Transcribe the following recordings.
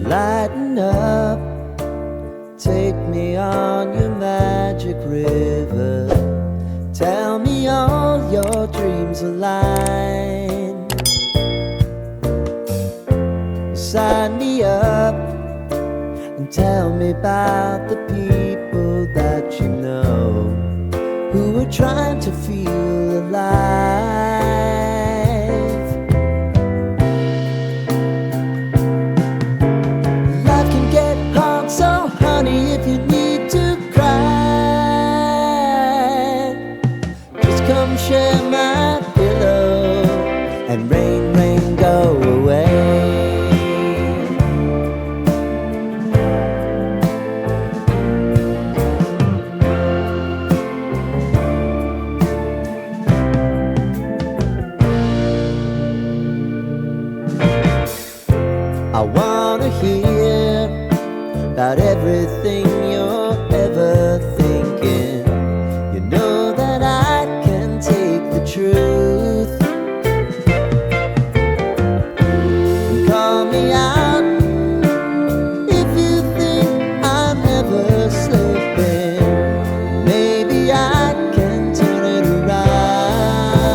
Lighten up, take me on your magic river. Tell me all your dreams align. Sign me up and tell me about the people that you know who are trying to feel alive. Life can get hard, so honey, if you need to cry, just come share my pillow and rain, rain, go away. I wanna hear about everything you're ever thinking. You know that I can take the truth. And call me out if you think I'm ever slipping. Maybe I can turn it around.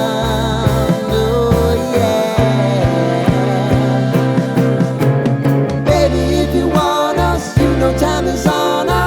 Oh yeah. Baby, if you want us, you know time is on our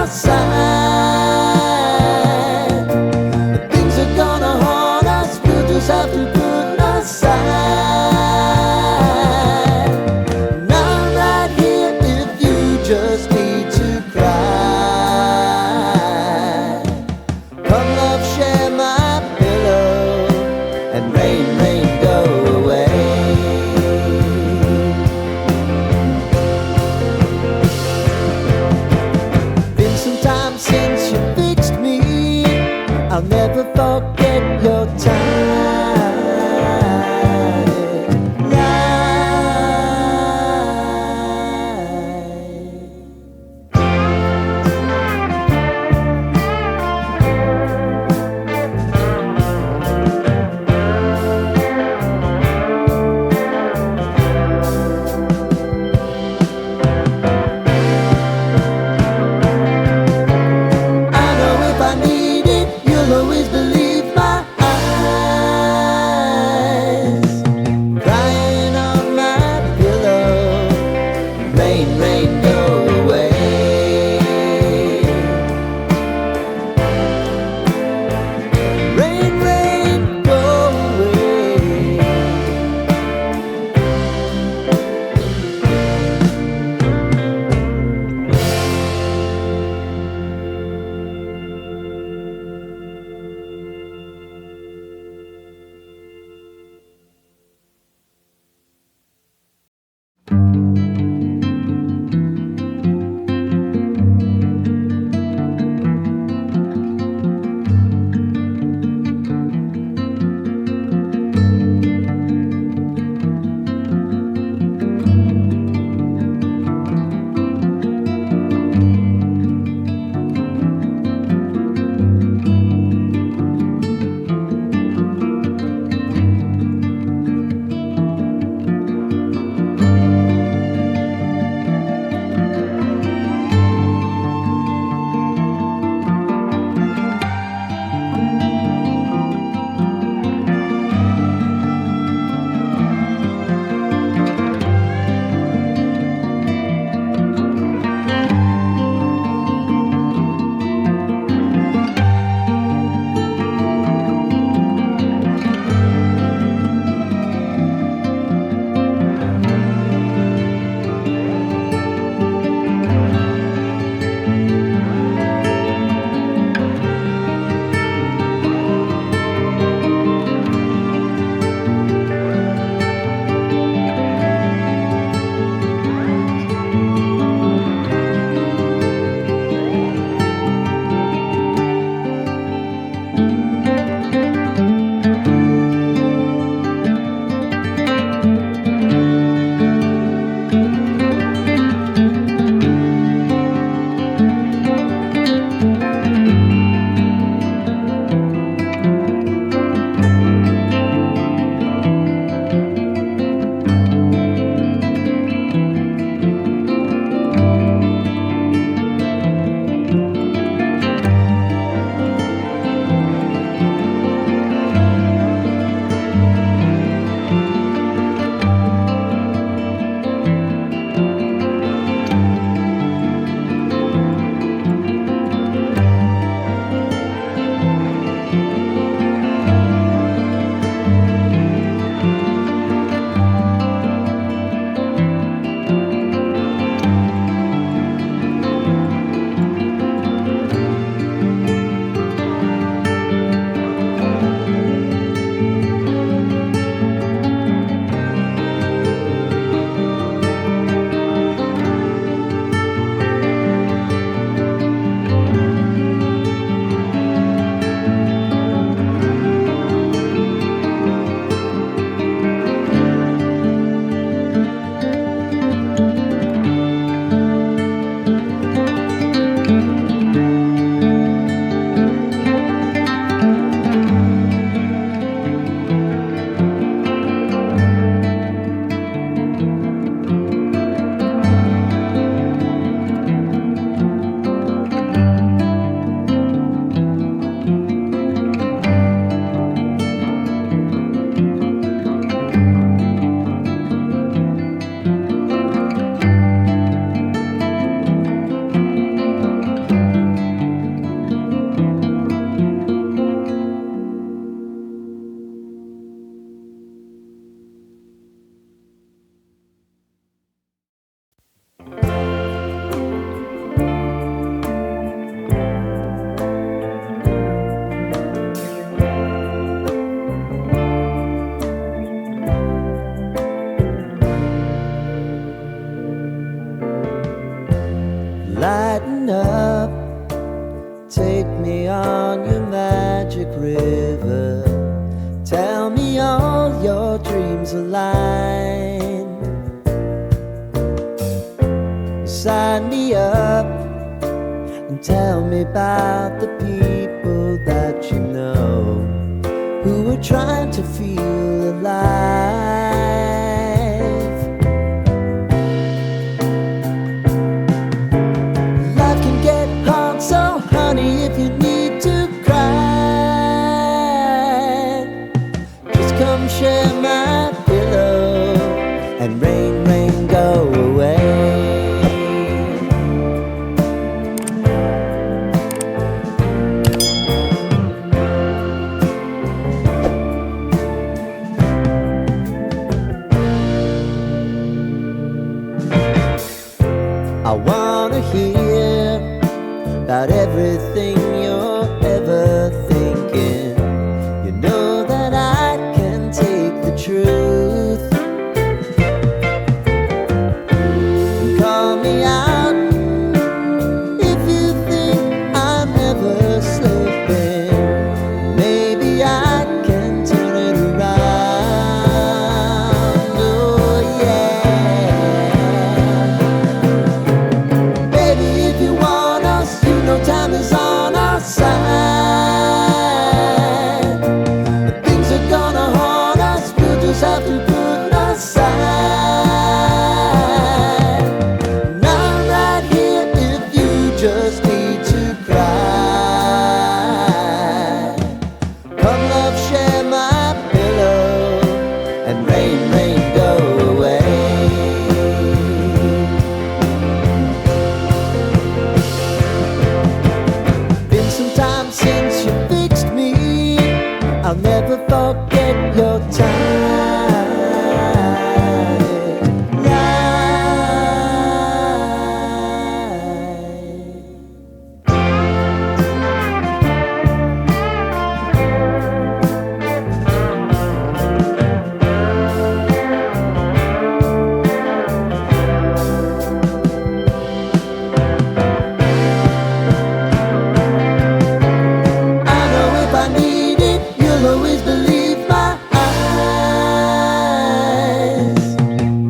sign me up and tell me about the people that you know who are trying to feel alive. Life can get hard, so honey, if you need to cry, just come share my pillow and rain, rain, go away. I wanna hear about everything you're ever thinking. You know that I can take the truth and call me out if you think I'm ever slipping. Maybe I can turn it around. Oh yeah. Baby, if you want us, you know time is on our side. Things are gonna haunt us, we'll just have to put aside. And I'm right here if you just need to cry. Come love, share my pillow and rain, rain, go away. Been some time since you fixed me, I'll never forget your time. I know if I need it, you'll always believe my eyes.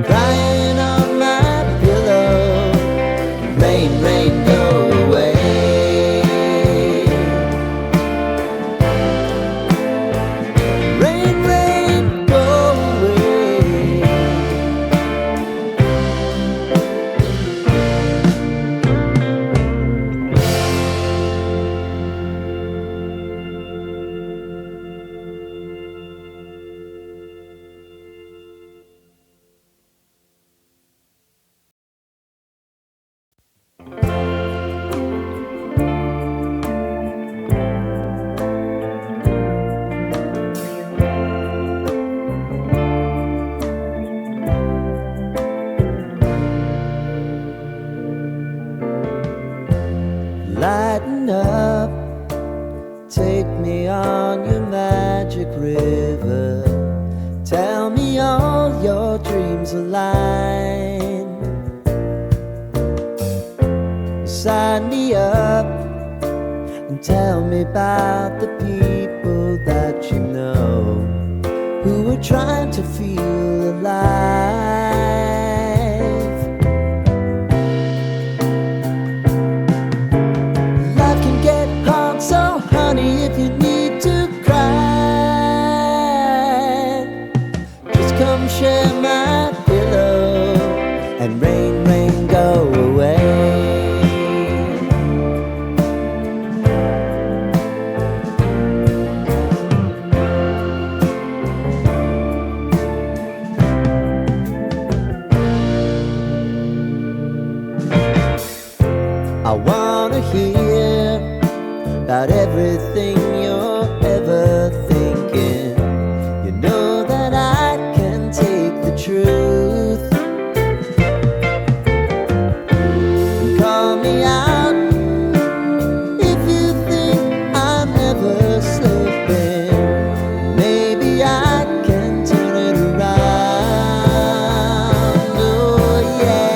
Crying on my pillow, rain, rain, go away. Rain, rain, go away. Lighten up, take me on your magic river. Tell me all your dreams align. Sign me up and tell me about the people that you know who are trying to feel alive. Life can get hard, so honey, if you need to cry, just come share my pillow and rain, rain, go away. I wanna hear about everything you're ever thinking. You know that I can take the truth and call me out if you think I'm ever slipping. Maybe I can turn it around. Oh yeah.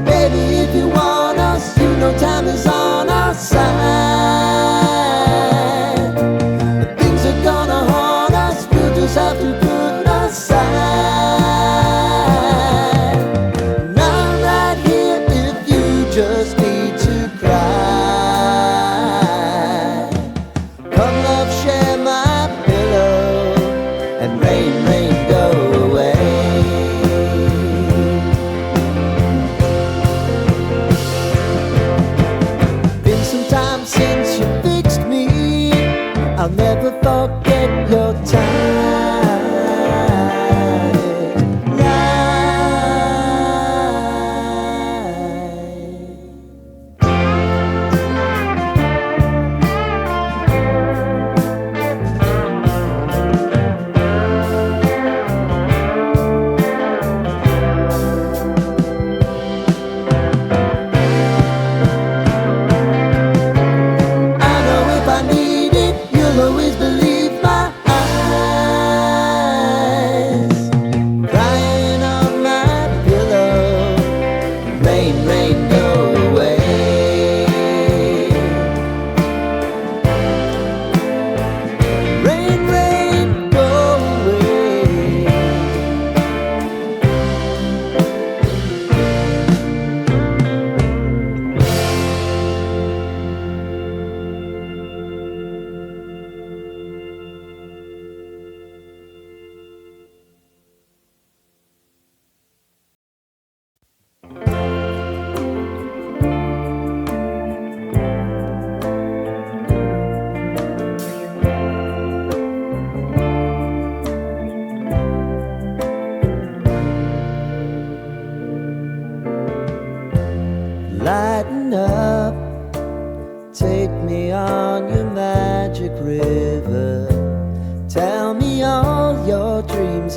Baby, if you want us, you know time is on our side. Things are gonna haunt us, we'll just have to put aside.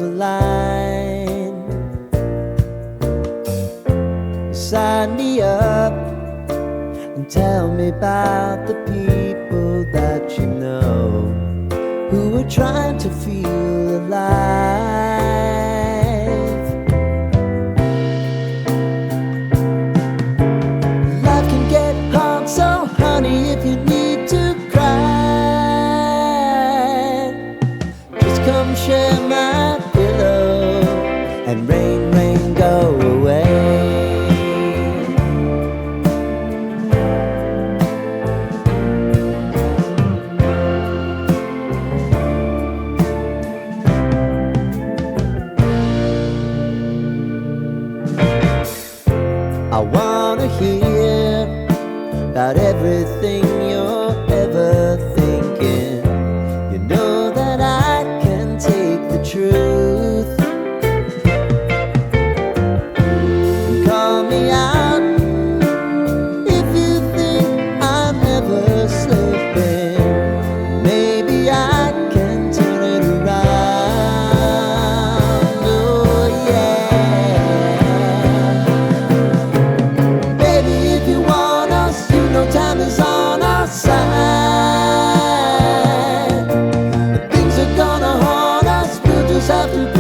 align. Sign me up and tell me about the people that you know who are trying to feel alive. Life can get hard, so honey, if you need to cry, just come share my pillow and rain, rain, go away. I wanna hear about everything you're ever thinking. You know that I can take the truth. And call me out if you think I'm ever slipping. Maybe I can turn it around. Oh yeah. Baby, if you want us, you know time is on our side. But things are gonna haunt us, we'll just have to